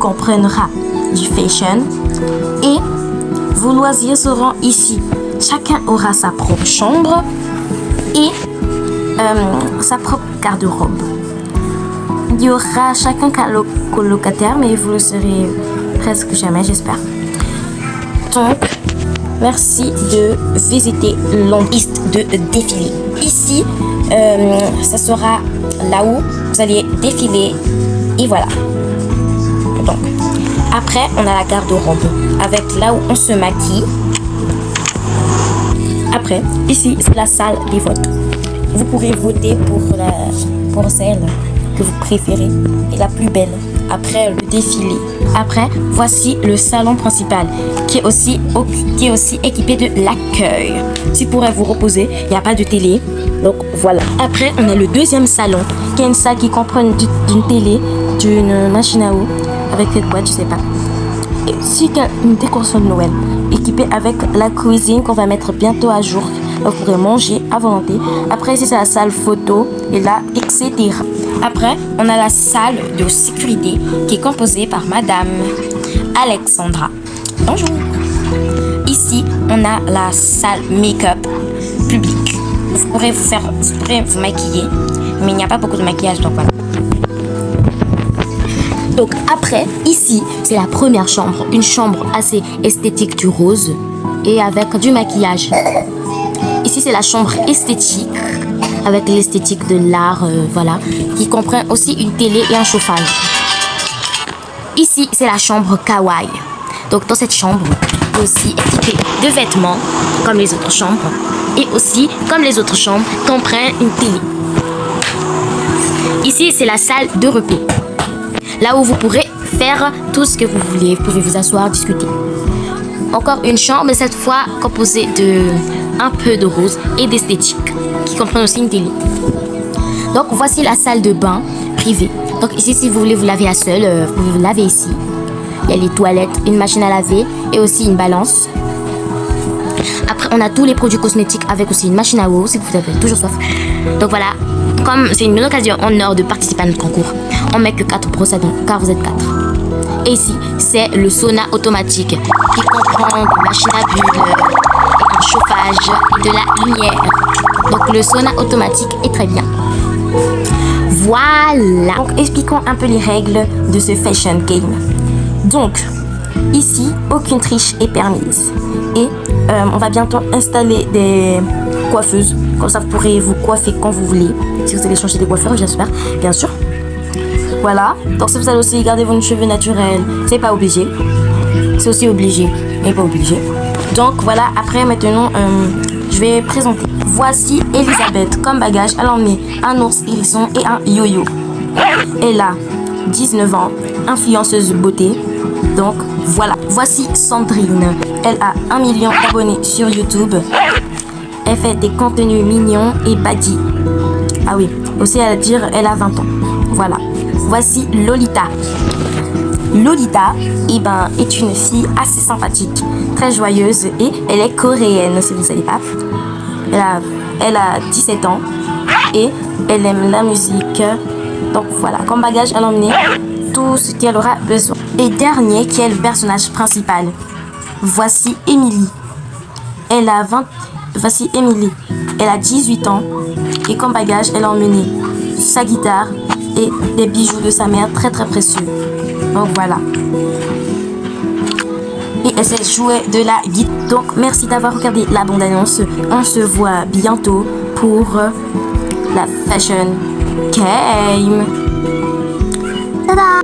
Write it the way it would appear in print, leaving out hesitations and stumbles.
comprendra du fashion. Et vos loisirs seront ici. Chacun aura sa propre chambre et sa propre garde-robe. Il y aura chacun colocataire, mais vous le serez presque jamais, j'espère. Donc, merci de visiter longue piste de défilé. Ici, ça sera là où vous allez défiler. Et voilà. Donc, après, on a la garde-robe avec là où on se maquille. Après, ici, c'est la salle des votes. Vous pourrez voter pour celle que vous préférez et la plus belle après le défilé. Après, voici le salon principal qui est aussi équipé de l'accueil. Si vous pourrez vous reposer, il n'y a pas de télé. Donc voilà. Après, on a le deuxième salon qui est une salle qui comprend d'une télé, d'une machine à eau avec cette boîte, je sais pas. Et aussi une décoration de Noël équipée avec la cuisine qu'on va mettre bientôt à jour. Vous pourrez manger à volonté. Après, ici, c'est la salle photo et là, etc. Après, on a la salle de sécurité qui est composée par Madame Alexandra. Bonjour. Ici, on a la salle make-up publique. Vous pourrez vous maquiller, mais il n'y a pas beaucoup de maquillage, donc voilà. Donc après, ici, c'est la première chambre. Une chambre assez esthétique du rose et avec du maquillage. Ici, c'est la chambre esthétique avec l'esthétique de l'art, voilà, qui comprend aussi une télé et un chauffage. Ici, c'est la chambre kawaii. Donc dans cette chambre, aussi équipée de vêtements comme les autres chambres et aussi, comme les autres chambres, comprend une télé. Ici, c'est la salle de repos. Là où vous pourrez faire tout ce que vous voulez. Vous pouvez vous asseoir, discuter. Encore une chambre, mais cette fois composée de un peu de rose et d'esthétique, qui comprend aussi une télé. Donc voici la salle de bain privée. Donc ici, si vous voulez vous laver à seul, vous pouvez vous laver ici. Il y a les toilettes, une machine à laver et aussi une balance. Après, on a tous les produits cosmétiques avec aussi une machine à eau si vous avez toujours soif. Donc voilà, comme c'est une occasion en or de participer à notre concours, on met que 4 brosses à dents car vous êtes 4. Et ici, c'est le sauna automatique qui comprend une machine à bulles, un chauffage et de la lumière. Donc le sauna automatique est très bien. Voilà. Donc expliquons un peu les règles de ce fashion game. Donc ici, aucune triche est permise. Et on va bientôt installer des coiffeuses. Comme ça, vous pourrez vous coiffer quand vous voulez. Si vous allez changer de coiffeur, j'espère, bien sûr. Voilà. Donc si vous allez aussi garder vos cheveux naturels, c'est pas obligé. C'est aussi obligé, mais pas obligé. Donc voilà, après maintenant, je vais présenter. Voici Elisabeth. Comme bagage, elle a emmené un ours hérisson et un yo-yo. Elle a 19 ans, influenceuse beauté. Donc voilà. Voici Sandrine. Elle a 1 million d'abonnés sur YouTube. Elle fait des contenus mignons et badis. Ah oui, aussi à dire, elle a 20 ans. Voilà. Voici Lolita. Lolita est une fille assez sympathique, très joyeuse et elle est coréenne, si vous ne savez pas. Elle a 17 ans et elle aime la musique. Donc voilà, comme bagage, elle a emmené tout ce qu'elle aura besoin. Et dernier, qui est le personnage principal. Voici Emily. Voici Emily. Elle a 18 ans et comme bagage, elle a emmené sa guitare et des bijoux de sa mère très très précieux. Donc voilà. Et elle sait jouer de la guitare. Donc merci d'avoir regardé la bande-annonce. On se voit bientôt pour la fashion game. Tada!